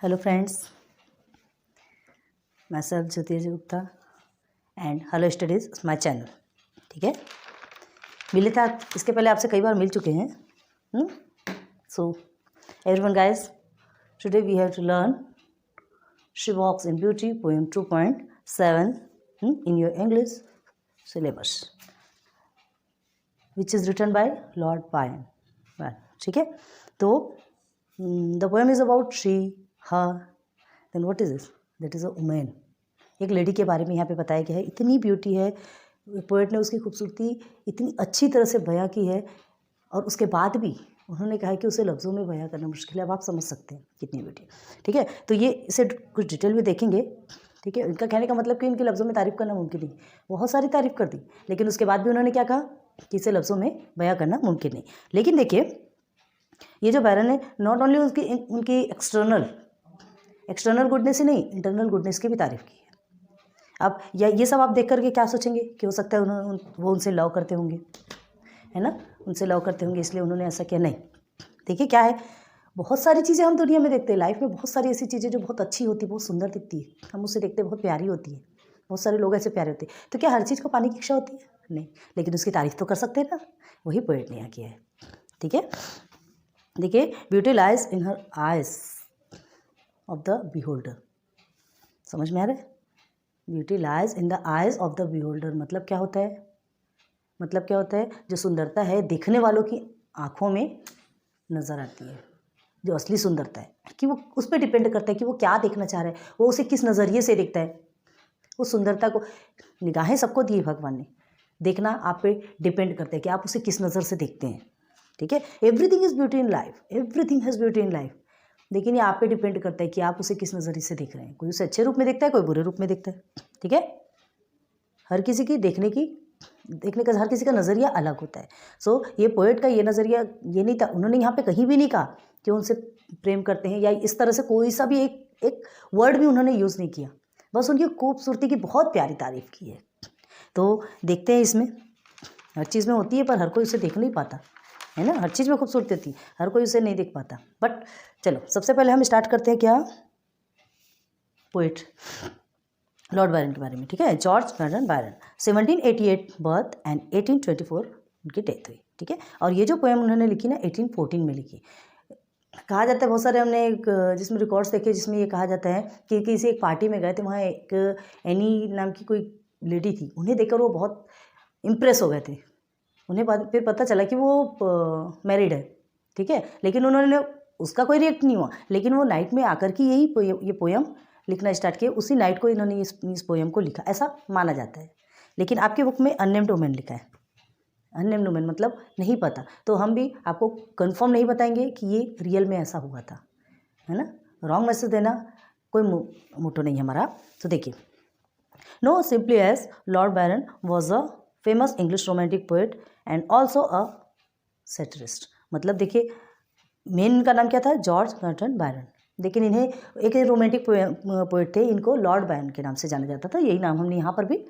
Hello friends, मैं self Jyoti Gupta and hello studies my channel. ठीक है, मिले थे इसके पहले आपसे कई बार मिल चुके हैं। So everyone guys, today we have to learn she walks in beauty poem 2.7 in your English syllabus, which is written by Lord Byron. ठीक है, तो the poem is about she, her, then what is this? That is a woman. एक lady के बारे में यहाँ पे बताया गया है। इतनी ब्यूटी है, पोएट ने उसकी खूबसूरती इतनी अच्छी तरह से बयां की है और उसके बाद भी उन्होंने कहा है कि उसे लफ्ज़ों में बयां करना मुश्किल है। अब आप समझ सकते हैं कितनी ब्यूटी। ठीक है, तो ये इसे कुछ डिटेल में देखेंगे। ठीक है, इनका कहने का मतलब कि इनके लफ्ज़ों में तारीफ़ करना मुमकिन नहीं। बहुत सारी तारीफ़ कर दी, लेकिन उसके बाद भी उन्होंने क्या कहा कि इसे लफ्ज़ों में बयां करना मुमकिन नहीं। लेकिन देखिए, ये जो बैरन है, नॉट ओनली उनकी एक्सटर्नल गुडनेस ही नहीं, इंटरनल गुडनेस की भी तारीफ़ की है। अब ये सब आप देख करके क्या सोचेंगे कि हो सकता है वो उनसे लव करते होंगे, है ना, उनसे लव करते होंगे इसलिए उन्होंने ऐसा किया। नहीं, देखिए क्या है, बहुत सारी चीज़ें हम दुनिया में देखते हैं। लाइफ में बहुत सारी ऐसी चीज़ें जो बहुत अच्छी होती है, बहुत सुंदर दिखती है, हम उसे देखते हैं, बहुत प्यारी होती है। बहुत सारे लोग ऐसे प्यारे होते हैं। तो क्या हर चीज़ को पाने की इच्छा होती है? नहीं, लेकिन उसकी तारीफ़ तो कर सकते हैं ना। वही पोएट ने यहाँ किया है। ठीक है, देखिए, beauty lies in her eyes of the beholder. समझ में आ रहा है? Beauty lies in the eyes of the beholder मतलब क्या होता है? मतलब क्या होता है? जो सुंदरता है देखने वालों की आँखों में नज़र आती है। जो असली सुंदरता है कि वो उस पर डिपेंड करता है कि वो क्या देखना चाह रहा है, वो उसे किस नज़रिए से देखता है। उस सुंदरता को, निगाहें सबको दी है भगवान ने, देखना आप पे डिपेंड करता है कि आप उसे किस नज़र से देखते हैं। ठीक है, everything is beauty in life, everything has beauty in life, लेकिन ये आप पे डिपेंड करता है कि आप उसे किस नज़रिए से देख रहे हैं। कोई उसे अच्छे रूप में देखता है, कोई बुरे रूप में देखता है। ठीक है, हर किसी की देखने का हर किसी का नज़रिया अलग होता है। सो ये पोएट का ये नज़रिया ये नहीं था, उन्होंने यहाँ पे कहीं भी नहीं कहा कि उनसे प्रेम करते हैं या इस तरह से कोई सा भी एक वर्ड भी उन्होंने यूज़ नहीं किया। बस उनकी खूबसूरती की बहुत प्यारी तारीफ़ की है। तो देखते हैं, इसमें हर चीज़ में होती है पर हर कोई उसे देख नहीं पाता, है ना। हर चीज़ में खूबसूरती होती है, हर कोई उसे नहीं देख पाता। बट चलो, सबसे पहले हम स्टार्ट करते हैं क्या, पोएट लॉर्ड बायरन के बारे में। ठीक है, George Gordon Byron, 1788 birth and 1824 उनकी डेथ हुई। ठीक है, और ये जो पोएम उन्होंने लिखी ना 1814 में लिखी। कहा जाता है, बहुत सारे हमने एक जिसमें रिकॉर्ड्स देखे जिसमें ये कहा जाता है कि किसी एक पार्टी में गए थे, वहाँ एक एनी नाम की कोई लेडी थी, उन्हें देखकर वो बहुत इम्प्रेस हो गए थे। उन्हें फिर पता चला कि वो मैरिड है। ठीक है, लेकिन उन्होंने उसका कोई रिएक्ट नहीं हुआ, लेकिन वो नाइट में आकर के ये पोएम लिखना स्टार्ट किया। उसी नाइट को इन्होंने इस पोएम को लिखा, ऐसा माना जाता है। लेकिन आपके बुक में अननेम्ड वुमेन लिखा है। अननेम्ड वुमेन मतलब नहीं पता, तो हम भी आपको कंफर्म नहीं बताएंगे कि ये रियल में ऐसा हुआ था, है ना। रॉन्ग मैसेज देना कोई मोटो नहीं हमारा। तो देखिए, no simply as Lord Byron was a famous English romantic poet and also a satirist. मतलब देखिए, मेन इनका नाम क्या था, जॉर्ज गॉर्डन बायरन, लेकिन इन्हें एक रोमांटिक पोएट थे, इनको लॉर्ड बायरन के नाम से जाना जाता था। यही नाम हमने यहाँ पर भी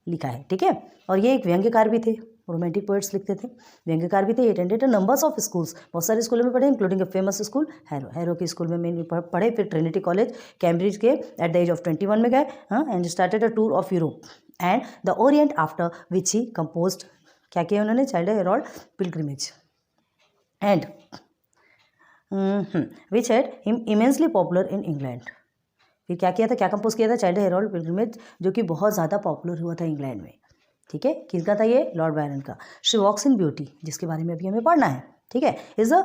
लिखा है। ठीक है, और ये एक व्यंग्यकार भी थे, रोमांटिक पोएट्स लिखते थे, व्यंग्यकार भी थे। अटेंडेड नंबर्स ऑफ स्कूल्स, बहुत सारे स्कूलों में पढ़े, including a famous school harrow के स्कूल में मेन पढ़े। फिर ट्रिनिटी कॉलेज कैम्ब्रिज के एट द एज ऑफ 21 में गए, and started a tour of Europe and the Orient, after which he composed, क्या किया उन्होंने, Childe Harold pilgrimage and which had him immensely popular in England. फिर क्या किया था, क्या कंपोज किया था, चाइल्ड हेरोल्ड पिलग्रिमेज, जो कि बहुत ज़्यादा पॉपुलर हुआ था इंग्लैंड में। ठीक है, किसका था ये, लॉर्ड बायरन का। शी वॉक्स इन ब्यूटी, जिसके बारे में अभी हमें पढ़ना है। ठीक है, is a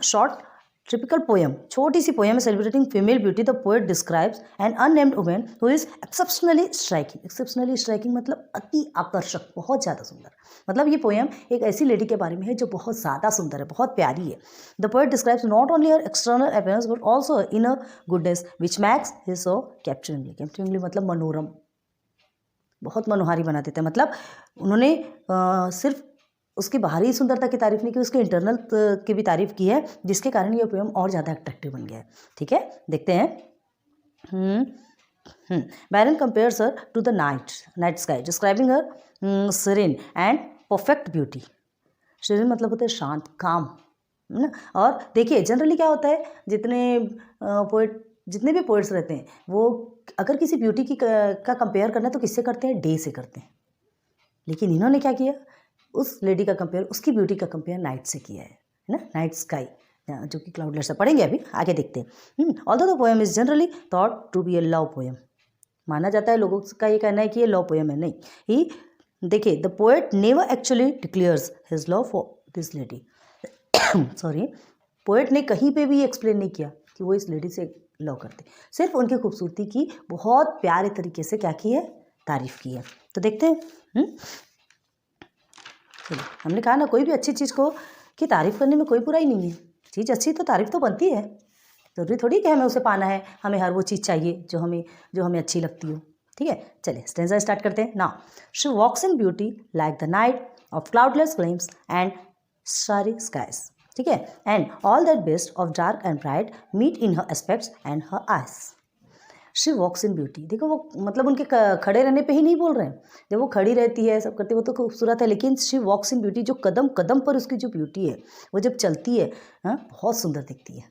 short typical poem, छोटी सी poem celebrating female beauty. The poet describes an unnamed women who is exceptionally striking. Exceptionally striking मतलब अति आकर्षक, बहुत ज़्यादा सुंदर। मतलब ये पोएम एक ऐसी लेडी के बारे में है जो बहुत ज़्यादा सुंदर है, बहुत प्यारी है। The poet describes not only her external appearance but also inner goodness which makes his so captivatingly. Captivatingly मतलब मनोरम, बहुत मनोहारी बना देते हैं। मतलब उन्होंने सिर्फ उसकी बाहरी सुंदरता की तारीफ नहीं की, उसके इंटरनल की भी तारीफ की है, जिसके कारण ये पोएम और ज़्यादा अट्रैक्टिव बन गया है। ठीक है, देखते हैं। Byron compares her to the night sky, describing her serene and perfect beauty. Serene मतलब होता है शांत, काम, है ना। और देखिए जनरली क्या होता है, जितने भी पोइट्स रहते हैं वो अगर किसी ब्यूटी का कंपेयर करना है तो किससे करते हैं, डे से करते हैं। लेकिन इन्होंने क्या किया, उस लेडी का कंपेयर, उसकी ब्यूटी का कंपेयर नाइट से किया है ना, नाइट स्काई, जो कि क्लाउडलेस है। पढ़ेंगे अभी आगे, देखते हैं। Although the poem is generally thought to be a love poem, माना जाता है, लोगों का ये कहना है कि ये लव पोएम है। नहीं, ही देखिए the poet never actually declares his love for this lady sorry, poet ने कहीं पे भी एक्सप्लेन नहीं किया कि वो इस लेडी से लव करते, सिर्फ उनकी खूबसूरती की बहुत प्यारे तरीके से क्या की है, तारीफ की है। तो देखते हैं। चलिए, हमने कहा ना कोई भी अच्छी चीज़ को की तारीफ करने में कोई बुराई नहीं है, चीज़ अच्छी तो तारीफ तो बनती है, ज़रूरी थोड़ी कि हमें उसे पाना है, हमें हर वो चीज़ चाहिए जो हमें अच्छी लगती हो। ठीक है, चलिए स्टेंजा स्टार्ट करते हैं ना। She walks in beauty like the night of cloudless flames and starry skies, ठीक है, and all that best of dark and bright meet in her aspects and her eyes. She walks in beauty, देखो वो मतलब उनके खड़े रहने पे ही नहीं बोल रहे हैं, जब वो खड़ी रहती है सब करती है वो तो खूबसूरत है, लेकिन शी वॉक्स इन ब्यूटी, जो कदम कदम पर उसकी जो ब्यूटी है, वो जब चलती है बहुत सुंदर दिखती है,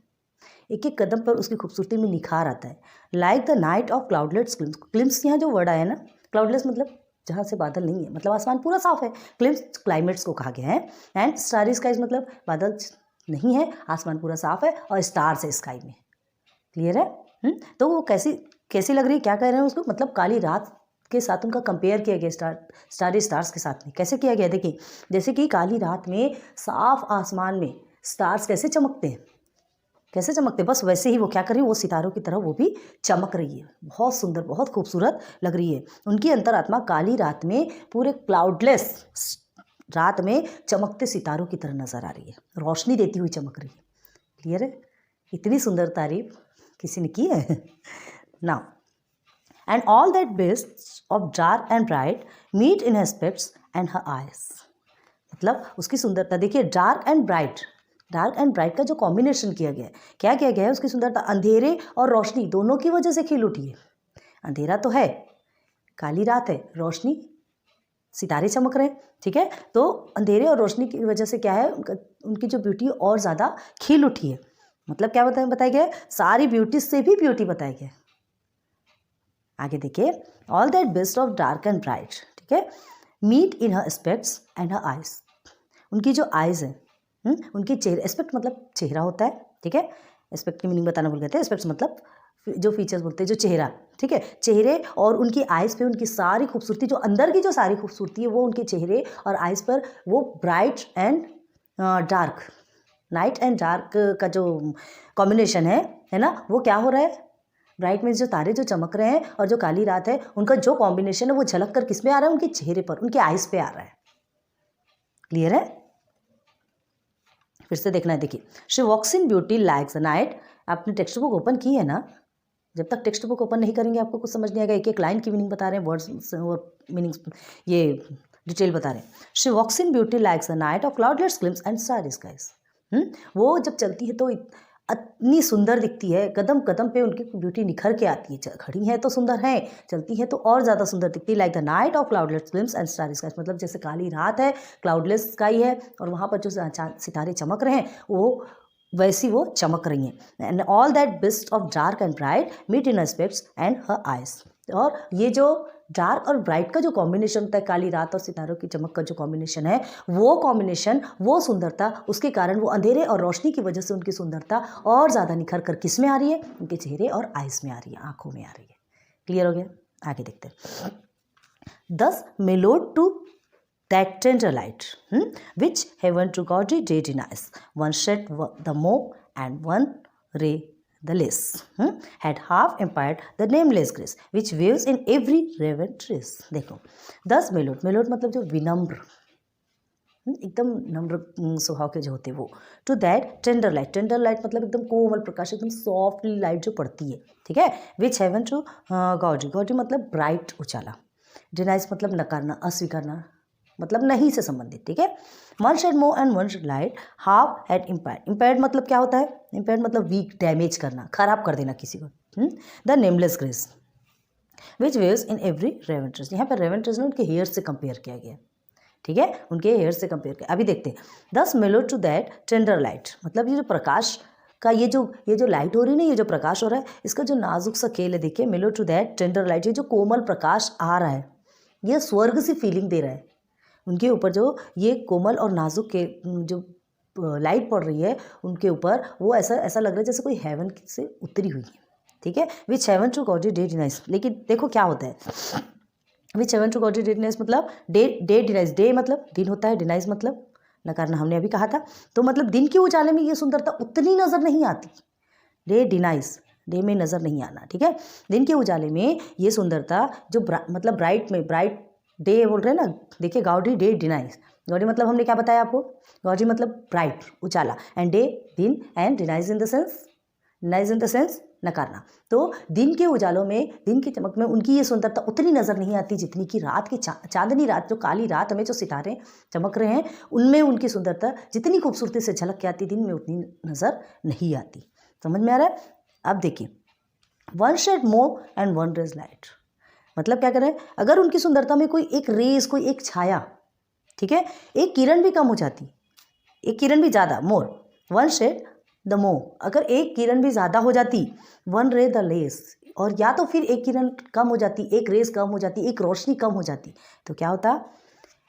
एक एक कदम पर उसकी खूबसूरती में निखार आता है। Like the night of cloudless glimpse, glimpse यहाँ जो वर्ड आया ना, क्लाउडलेस मतलब जहाँ से बादल नहीं है, मतलब आसमान पूरा साफ है, ग्लिम्स क्लाइमेट्स को कहा गया है, एंड स्टारी स्काइज मतलब बादल नहीं है, आसमान पूरा साफ है और स्टार्स है स्काई में। क्लियर है। तो वो कैसी लग रही है, क्या कह रहे हैं उसको, मतलब काली रात के साथ उनका कंपेयर किया गया स्टारी स्टार्स के साथ में। कैसे किया गया, देखिए जैसे कि काली रात में साफ आसमान में स्टार्स कैसे चमकते हैं, कैसे चमकते, बस वैसे ही वो क्या कर रही है, वो सितारों की तरह वो भी चमक रही है, बहुत सुंदर बहुत खूबसूरत लग रही है। उनकी अंतरात्मा काली रात में पूरे क्लाउडलेस रात में चमकते सितारों की तरह नजर आ रही है, रोशनी देती हुई चमक रही है। क्लियर है, इतनी सुंदर तारीफ किसी ने की है। Now and all that best of dark and bright meet in aspects and her eyes, मतलब उसकी सुंदरता देखिए, डार्क एंड ब्राइट का जो कॉम्बिनेशन किया गया है, क्या किया गया है, उसकी सुंदरता अंधेरे और रोशनी दोनों की वजह से खिल उठी है। अंधेरा तो है, काली रात है, रोशनी सितारे चमक रहे हैं, ठीक है, तो अंधेरे और रोशनी की वजह से क्या है, उनकी जो ब्यूटी और ज़्यादा खिल उठी है। मतलब क्या बताया गया है, सारी ब्यूटी से भी ब्यूटी बताया गया है। आगे देखिए, all that best of dark and bright, ठीक है, meet in her aspects and her eyes, उनकी जो आइज है, उनकी चेहरे, एस्पेक्ट मतलब चेहरा होता है, ठीक है, एस्पेक्ट की मीनिंग बताना भूल गए थे, एस्पेक्ट्स मतलब जो फीचर्स बोलते हैं, जो चेहरा, ठीक है, चेहरे और उनकी आइज़ पे उनकी सारी खूबसूरती, जो अंदर की जो सारी खूबसूरती है वो उनके चेहरे और आइज़ पर, वो bright and dark, night and dark का जो कॉम्बिनेशन है ना, वो क्या हो रहा है, ब्राइट में जो तारे जो चमक रहे हैं और जो काली रात है, उनका जो कॉम्बिनेशन है वो झलक कर किस में आ रहा है, उनके चेहरे पर, उनके आइज़ पे आ रहा है। क्लियर है, फिर से देखना है, देखिए, she walks in beauty like the night, आपने टेक्स्ट बुक ओपन की है ना, जब तक टेक्स्ट बुक ओपन नहीं करेंगे आपको कुछ समझ नहीं आएगा, एक एक लाइन की मीनिंग बता रहे हैं, वर्ड्स और मीनिंग्स ये डिटेल बता रहे हैं। She walks in beauty like the night of cloudless climes and starry skies, वो जब चलती है तो इतनी सुंदर दिखती है, कदम कदम पे उनकी ब्यूटी निखर के आती है, खड़ी है तो सुंदर है, चलती है तो और ज़्यादा सुंदर दिखती है। Like the night of cloudless climes and starry skies, मतलब जैसे काली रात है, क्लाउडलेस स्काई है और वहाँ पर जो सितारे चमक रहे हैं वो वैसी वो चमक रही हैं। And all that best of dark and bright meet in aspects and her eyes, और ये जो डार्क और ब्राइट का जो कॉम्बिनेशन होता है, काली रात और सितारों की चमक का जो कॉम्बिनेशन है, वो कॉम्बिनेशन, वो सुंदरता, उसके कारण वो अंधेरे और रोशनी की वजह से उनकी सुंदरता और ज़्यादा निखर कर किस में आ रही है, उनके चेहरे और आइज में आ रही है, आंखों में आ रही है। क्लियर हो गया, आगे देखते हैं। दस मेलोड to that tender light, which heaven to godly day denies, one shed the more and one ray the less, had half impired the nameless grace, which waves in every raven trace। देखो, 10 मेलोड मतलब जो विनम्र, एकदम नम्र स्वभाव के जो होते हैं वो, टू दैट टेंडर लाइट मतलब एकदम कोमल प्रकाश, एकदम सॉफ्टली लाइट जो पड़ती है, ठीक है, विच हेवन टू गॉडी मतलब ब्राइट उजाला, डिनाइज मतलब नकारना, अस्वीकारना, मतलब नहीं से संबंधित, ठीक है। One shade more and one shade light half at impaired मतलब क्या होता है, इम्पायर्ड मतलब वीक, डैमेज करना, खराब कर देना किसी को। The nameless grace which waves in every raven tress, यहाँ पर रेवन ट्रेस ने उनके हेयर से कंपेयर किया गया, ठीक है, उनके हेयर से कंपेयर कर। अभी देखते हैं, दस मेलो टू दैट टेंडर लाइट, मतलब ये जो प्रकाश का ये जो लाइट हो रही है ना, ये जो प्रकाश हो रहा है, इसका जो नाजुक सा खेल है, देखिए मेलो टू दैट टेंडर लाइट, ये जो कोमल प्रकाश आ रहा है, ये स्वर्ग सी फीलिंग दे रहा है उनके ऊपर। जो ये कोमल और नाजुक के जो लाइट पड़ रही है उनके ऊपर, वो ऐसा लग रहा है जैसे कोई हेवन से उतरी हुई है, ठीक है। Which heaven to gaudy day denies, लेकिन देखो क्या होता है, which heaven to gaudy day denies मतलब डे डिनाइज, डे मतलब दिन होता है, डिनाइज मतलब नकारना, हमने अभी कहा था। तो मतलब दिन के उजाले में ये सुंदरता उतनी नज़र नहीं आती, डे डिनाइज, डे में नज़र नहीं आना, ठीक है। दिन के उजाले में ये सुंदरता जो मतलब ब्राइट में, ब्राइट डे बोल रहे हैं ना, देखिए गाउडी डे डिनाइज, गाउडी मतलब हमने क्या बताया आपको, गाउडी मतलब ब्राइट उजाला, एंड डे दिन, and denies in the sense नकारना। तो दिन के उजालों में, दिन की चमक में उनकी ये सुंदरता उतनी नज़र नहीं आती जितनी कि रात की चांदनी रात, जो काली रात में जो सितारे चमक रहे हैं उनमें उनकी सुंदरता जितनी खूबसूरती से झलक के आती, दिन में उतनी नज़र नहीं आती। समझ में आ रहा है? अब देखिए, one shade more and one rays light, मतलब क्या करें, अगर उनकी सुंदरता में कोई एक रेस, कोई एक छाया, ठीक है, एक किरण भी कम हो जाती, एक किरण भी ज़्यादा, मोर, वन शेड द मोर, अगर एक किरण भी ज़्यादा हो जाती, वन रे द लेस, और या तो फिर एक किरण कम हो जाती, एक रेस कम हो जाती, एक रोशनी कम हो जाती, तो क्या होता,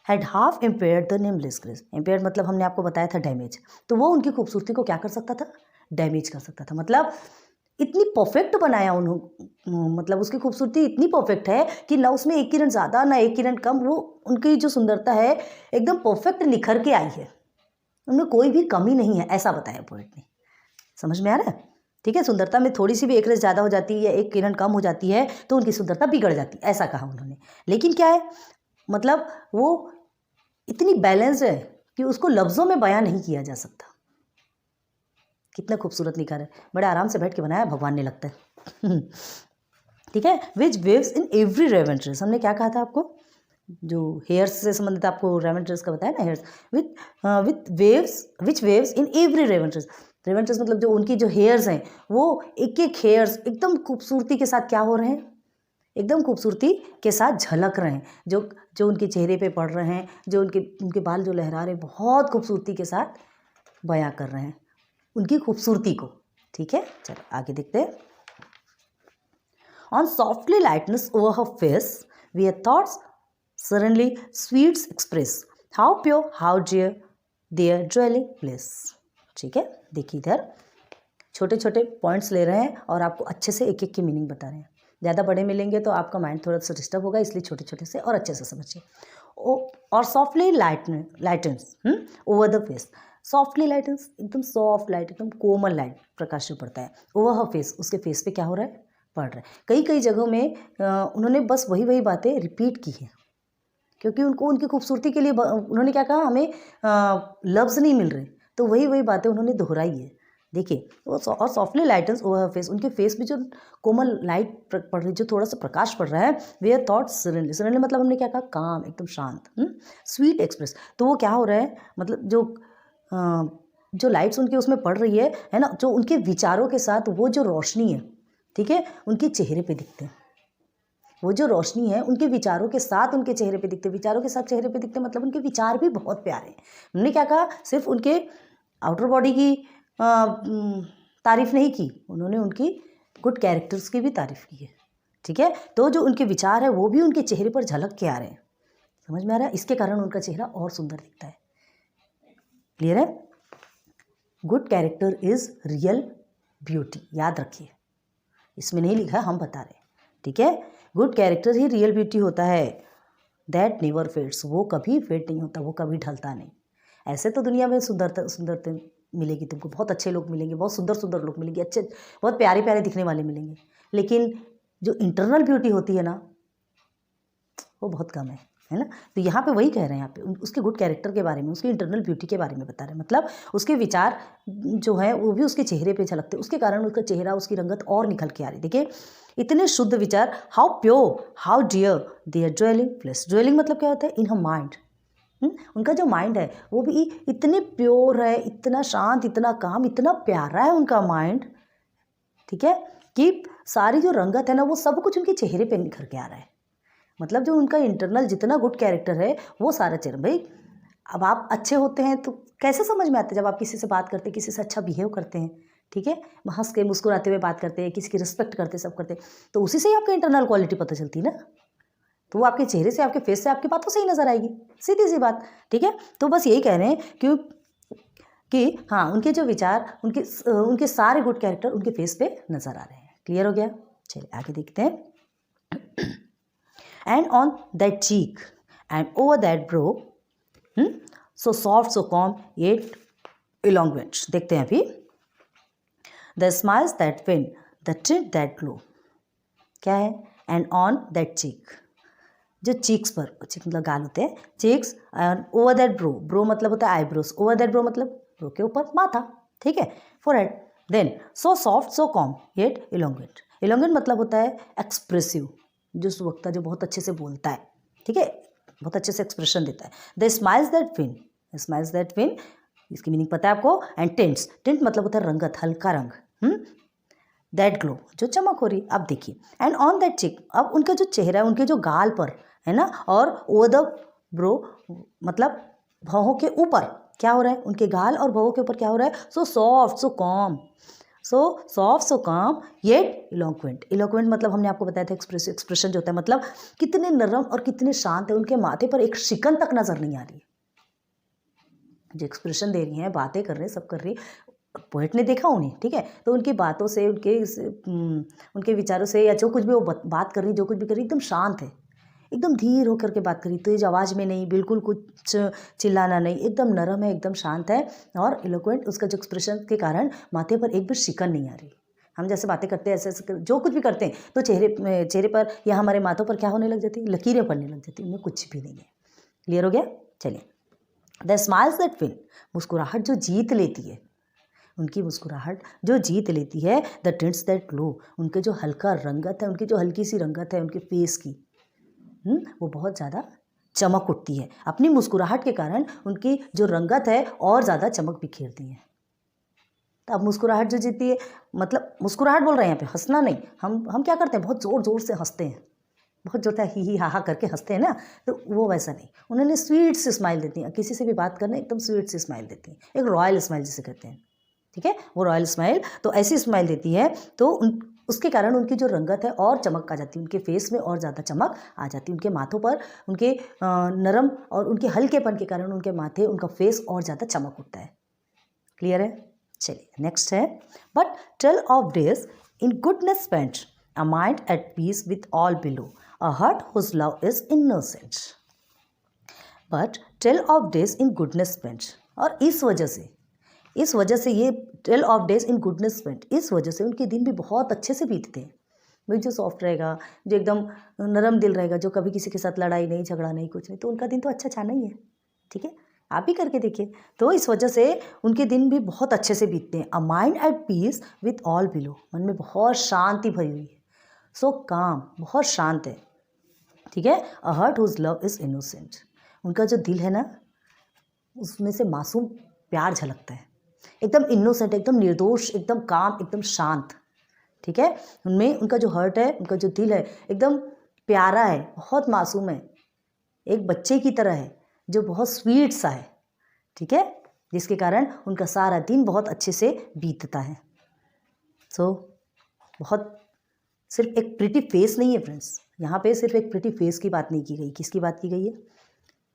had half impaired the nameless grace. Impaired मतलब हमने आपको बताया था डैमेज, तो वो उनकी खूबसूरती को क्या कर सकता था, डैमेज कर सकता था। मतलब इतनी परफेक्ट बनाया उन्होंने, मतलब उसकी खूबसूरती इतनी परफेक्ट है कि ना उसमें एक किरण ज़्यादा ना एक किरण कम, वो उनकी जो सुंदरता है एकदम परफेक्ट निखर के आई है, उनमें कोई भी कमी नहीं है, ऐसा बताया पोएट ने। समझ में आ रहा है? ठीक है, सुंदरता में थोड़ी सी भी एक रेस ज़्यादा हो जाती है या एक किरण कम हो जाती है तो उनकी सुंदरता बिगड़ जाती है, ऐसा कहा उन्होंने। लेकिन क्या है, मतलब वो इतनी बैलेंस्ड है कि उसको लफ्ज़ों में बयां नहीं किया जा सकता। कितना खूबसूरत निखार है, बड़े आराम से बैठ के बनाया भगवान ने, लगता है। ठीक है, which waves in every raven tress, हमने क्या कहा था आपको, जो हेयर्स से संबंधित आपको रेवन ट्रेस का बताया ना, hairs with waves, which waves in every raven tress, raven tress मतलब जो उनकी जो हेयर्स हैं वो एक एक हेयर्स एकदम खूबसूरती के साथ क्या हो रहे हैं, एकदम खूबसूरती के साथ झलक रहे हैं, जो उनके चेहरे पे पड़ रहे हैं, जो उनके बाल जो लहरा रहे हैं, बहुत खूबसूरती के साथ बयां कर रहे हैं उनकी खूबसूरती को। ठीक है, चलो आगे देखते हैं। On softly lightness over her face we thoughts suddenly sweets express, how pure how dear their dwelling place. ठीक है, देखिए इधर छोटे छोटे पॉइंट्स ले रहे हैं और आपको अच्छे से एक एक की मीनिंग बता रहे हैं। ज़्यादा बड़े मिलेंगे तो आपका माइंड थोड़ा सा डिस्टर्ब होगा, इसलिए छोटे छोटे से और अच्छे से समझिए। और softly lightens over the face, softly lightens एकदम सॉफ्ट लाइट, एकदम कोमल लाइट प्रकाश जो पड़ता है ओवर हर फेस, उसके फेस पे क्या हो रहा है, पड़ रहा है। कई कई जगहों में उन्होंने बस वही बातें रिपीट की हैं क्योंकि उनको उनकी खूबसूरती के लिए उन्होंने क्या कहा, हमें लफ्ज़ नहीं मिल रहे, तो वही बातें उन्होंने दोहराई है। देखिए, और softly lightens over her face, उनके फेस पे जो कोमल लाइट पड़ रही, जो थोड़ा सा प्रकाश पड़ रहा है, वेयर थॉट्स सडनली मतलब हमने क्या कहा, काम, एकदम शांत, स्वीट एक्सप्रेस। तो वो क्या हो रहा है, मतलब जो लाइट्स उनके उसमें पड़ रही है ना, जो उनके विचारों के साथ वो जो रोशनी है, ठीक है, उनके चेहरे पे दिखते हैं। वो जो रोशनी है उनके विचारों के साथ उनके चेहरे पे दिखते, विचारों के साथ चेहरे पे दिखते, मतलब उनके विचार भी बहुत प्यारे हैं। हमने क्या कहा, सिर्फ उनके आउटर बॉडी की तारीफ नहीं की, उन्होंने उनकी गुड कैरेक्टर्स की भी तारीफ की है। ठीक है, तो जो उनके विचार है वो भी उनके चेहरे पर झलक के आ रहे हैं। समझ में आ रहा है? इसके कारण उनका चेहरा और सुंदर दिखता है। क्लियर है? Good character is real beauty, याद रखिए, इसमें नहीं लिखा, हम बता रहे हैं। ठीक है, गुड कैरेक्टर ही रियल ब्यूटी होता है, दैट नेवर फेड्स, वो कभी फेड नहीं होता, वो कभी ढलता नहीं। ऐसे तो दुनिया में सुंदरता मिलेगी तुमको, बहुत अच्छे लोग मिलेंगे, बहुत सुंदर लोग मिलेंगे, अच्छे बहुत प्यारे दिखने वाले मिलेंगे, लेकिन जो इंटरनल ब्यूटी होती है ना, वो बहुत कम है ना। तो यहाँ पे वही कह रहे हैं, यहाँ पे उसके गुड कैरेक्टर के बारे में, उसकी इंटरनल ब्यूटी के बारे में बता रहे हैं, मतलब उसके विचार जो है वो भी उसके चेहरे पे झलकते, उसके कारण उसका चेहरा, उसकी रंगत और निखर के आ रही। देखिए, इतने शुद्ध विचार, how pure how dear their dwelling place, dwelling मतलब क्या होता है, इन हर माइंड, उनका जो माइंड है वो भी इतने प्योर है, इतना शांत, इतना काम, इतना प्यारा है उनका माइंड। ठीक है, कि सारी जो रंगत है ना वो सब कुछ उनके चेहरे पे निखर के आ रहा है, मतलब जो उनका इंटरनल जितना गुड कैरेक्टर है वो सारा चेहरा। भाई अब आप अच्छे होते हैं तो कैसे समझ में आता है, जब आप किसी से बात करते हैं, किसी से अच्छा बिहेव करते हैं, ठीक है, हंस के मुस्कुराते हुए बात करते हैं, किसी की रिस्पेक्ट करते, सब करते, तो उसी से ही आपकी इंटरनल क्वालिटी पता चलती है ना। तो वो आपके चेहरे से, आपके फेस से, आपकी बातों से ही नजर आएगी, सीधी सी बात, ठीक है। तो बस यही कह रहे हैं कि हाँ, उनके जो विचार, उनके सारे गुड कैरेक्टर उनके फेस पे नजर आ रहे हैं। क्लियर हो गया? चलिए आगे देखते हैं। And on that cheek and over that bro, so soft so calm yet elongates। देखते हैं अभी। The smiles that win, the tint that glow, क्या है? एंड ऑन दैट चीक, जो चीक्स पर, चीक मतलब गाल होते हैं, cheeks, and over that brow, brow मतलब होता है आईब्रोज, ओवर दैट ब्रो मतलब ब्रो के ऊपर माथा, ठीक है, forehead. Then so soft so calm yet eloquent, eloquent मतलब होता है एक्सप्रेसिव, जो वक्ता जो बहुत अच्छे से बोलता है, ठीक है, बहुत अच्छे से एक्सप्रेशन देता है। The smiles that win, smiles that win, इसकी मीनिंग पता है आपको। एंड टिंट्स, टिंट मतलब होता है रंगत, हल्का रंग, दैट ग्लो, जो चमक हो रही। अब देखिए, एंड ऑन दैट चिक, अब उनका जो चेहरा है, उनके जो गाल पर है ना, और ओवर द ब्रो मतलब भौहों के ऊपर क्या हो रहा है, उनके गाल और भौहों के ऊपर क्या हो रहा है? सो सॉफ्ट सो कॉम, सो soft so calm yet eloquent, eloquent मतलब हमने आपको बताया था एक्सप्रेशन जो होता है, मतलब कितने नरम और कितने शांत है। उनके माथे पर एक शिकन तक नजर नहीं आ रही है, जो एक्सप्रेशन दे रही हैं, बातें कर रहे हैं, सब कर रही है। पोएट ने देखा उन्हें, ठीक है, तो उनकी बातों से, उनके विचारों से, या जो कुछ भी वो बात कर रही, जो कुछ भी कर रही, एकदम शांत है, एकदम धीर होकर के बात करी, तेज आवाज़ में नहीं, बिल्कुल कुछ चिल्लाना नहीं, एकदम नरम है, एकदम शांत है। और इलोक्वेंट, उसका जो एक्सप्रेशन के कारण माथे पर एक भी शिकन नहीं आ रही। हम जैसे बातें करते हैं, ऐसे जो कुछ भी करते हैं, तो चेहरे पर या हमारे माथों पर क्या होने लग जाती है? लकीरें पड़ने लग जाती है, उनमें कुछ भी नहीं है। क्लियर हो गया? चलिए, द स्माइल्स दैट विन, मुस्कुराहट जो जीत लेती है, उनकी मुस्कुराहट जो जीत लेती है। द टिंट्स दैट ग्लो, उनके जो हल्का रंगत है, उनकी जो हल्की सी रंगत है उनके फेस की, वो बहुत ज़्यादा चमक उठती है। अपनी मुस्कुराहट के कारण उनकी जो रंगत है और ज़्यादा चमक बिखेरती है। तो अब मुस्कुराहट जो जीतती है, मतलब मुस्कुराहट बोल रहे हैं यहाँ पे, हंसना नहीं। हम क्या करते हैं? बहुत ज़ोर ज़ोर से हंसते हैं, बहुत जोरता है, ही हा हा करके हंसते हैं ना, तो वो वैसा नहीं। उन्होंने स्वीट सी स्माइल देती हैं, किसी से भी बात करना एकदम स्वीट सी स्माइल देती हैं, एक रॉयल स्माइल जिसे कहते हैं, ठीक है, वो रॉयल स्माइल। तो ऐसी स्माइल देती है, तो उसके कारण उनकी जो रंगत है और चमक आ जाती है, उनके फेस में और ज़्यादा चमक आ जाती है, उनके माथों पर, उनके नरम और उनके हल्केपन के कारण उनके माथे, उनका फेस और ज़्यादा चमक उठता है। क्लियर है? चलिए नेक्स्ट है। But tell of days in goodness spent, a mind at peace with all below, a heart whose love is innocent, but tell of days in goodness spent। और इस वजह से ये tell of days in goodness spent, इस वजह से उनके दिन भी बहुत अच्छे से बीतते हैं। भाई जो सॉफ्ट रहेगा, जो एकदम नरम दिल रहेगा, जो कभी किसी के साथ लड़ाई नहीं, झगड़ा नहीं, कुछ नहीं, तो उनका दिन तो अच्छा जाना ही है, ठीक है, आप भी करके देखिए। तो इस वजह से उनके दिन भी बहुत अच्छे से बीतते हैं। A mind at peace with all below, मन में बहुत शांति भरी हुई है, सो काम, बहुत शांत है, ठीक है। A heart whose love is innocent, उनका जो दिल है ना, उसमें से मासूम प्यार झलकता है, एकदम इनोसेंट, एकदम निर्दोष, एकदम काम, एकदम शांत, ठीक है। उनमें उनका जो हार्ट है, उनका जो दिल है, एकदम प्यारा है, बहुत मासूम है, एक बच्चे की तरह है, जो बहुत स्वीट सा है, ठीक है, जिसके कारण उनका सारा दिन बहुत अच्छे से बीतता है। सो बहुत सिर्फ एक प्रिटी फेस नहीं है फ्रेंड्स, यहाँ पे सिर्फ एक प्रिटी फेस की बात नहीं की गई। किसकी बात की गई है?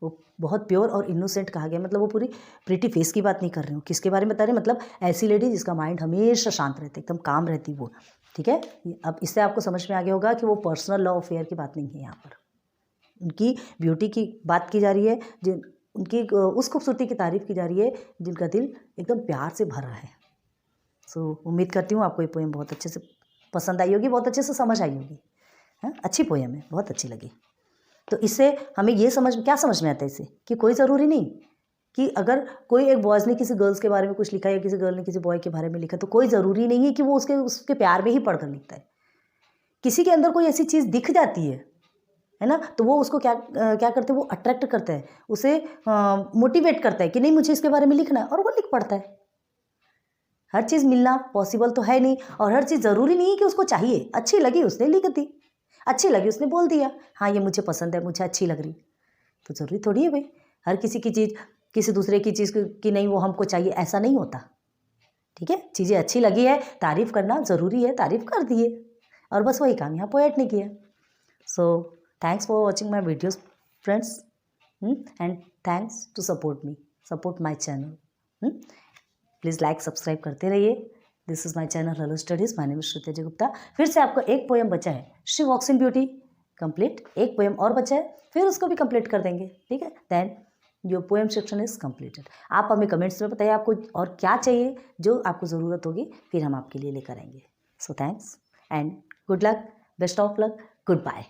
वो बहुत प्योर और इनोसेंट कहा गया, मतलब वो पूरी प्रिटी फेस की बात नहीं कर रही हूँ। किसके बारे में बता रहे हैं? मतलब ऐसी लेडी जिसका माइंड हमेशा शांत रहता है, एकदम काम रहती वो, ठीक है। अब इससे आपको समझ में आ गया होगा कि वो पर्सनल लव अफेयर की बात नहीं है, यहाँ पर उनकी ब्यूटी की बात की जा रही है, जिन उनकी उस खूबसूरती की तारीफ की जा रही है जिनका दिल एकदम प्यार से भरा है। सो उम्मीद करती हूँ आपको ये पोएम बहुत अच्छे से पसंद आई होगी, बहुत अच्छे से समझ आई होगी। हाँ, अच्छी पोएम है, बहुत अच्छी लगी। तो इससे हमें ये क्या समझ में आता है इससे, कि कोई ज़रूरी नहीं कि अगर कोई एक बॉयज़ ने किसी गर्ल्स के बारे में कुछ लिखा है या किसी गर्ल ने किसी बॉय के बारे में लिखा, तो कोई ज़रूरी नहीं है कि वो उसके प्यार में ही पढ़कर लिखता है। किसी के अंदर कोई ऐसी चीज़ दिख जाती है ना, तो वो उसको क्या करते हैं, वो अट्रैक्ट करता है, उसे मोटिवेट करता है कि नहीं मुझे इसके बारे में लिखना है, और वो लिख पड़ता है। हर चीज़ मिलना पॉसिबल तो है नहीं, और हर चीज़ ज़रूरी नहीं है कि उसको चाहिए, अच्छी लगी उसने लिख दी। अच्छी लगी, उसने बोल दिया हाँ ये मुझे पसंद है, मुझे अच्छी लग रही। तो ज़रूरी थोड़ी है भाई हर किसी की चीज़ किसी दूसरे की चीज़ की नहीं वो हमको चाहिए, ऐसा नहीं होता। ठीक है, चीज़ें अच्छी लगी है, तारीफ़ करना ज़रूरी है, तारीफ़ कर दिए और बस वही काम यहाँ पोएट ने किया। So thanks for watching my videos friends, and thanks to support my channel. Please like subscribe करते रहिए। This is my channel hello studies, my name is Shruti Ajay Gupta. फिर से आपको एक पोएम बचा है, she walks in beauty, complete. एक poem और बचा है, फिर उसको भी कंप्लीट कर देंगे। ठीक है, then your poem section is completed. आप हमें कमेंट्स में बताइए आपको और क्या चाहिए, जो आपको ज़रूरत होगी फिर हम आपके लिए लेकर आएंगे। So thanks and good luck, best of luck, good bye.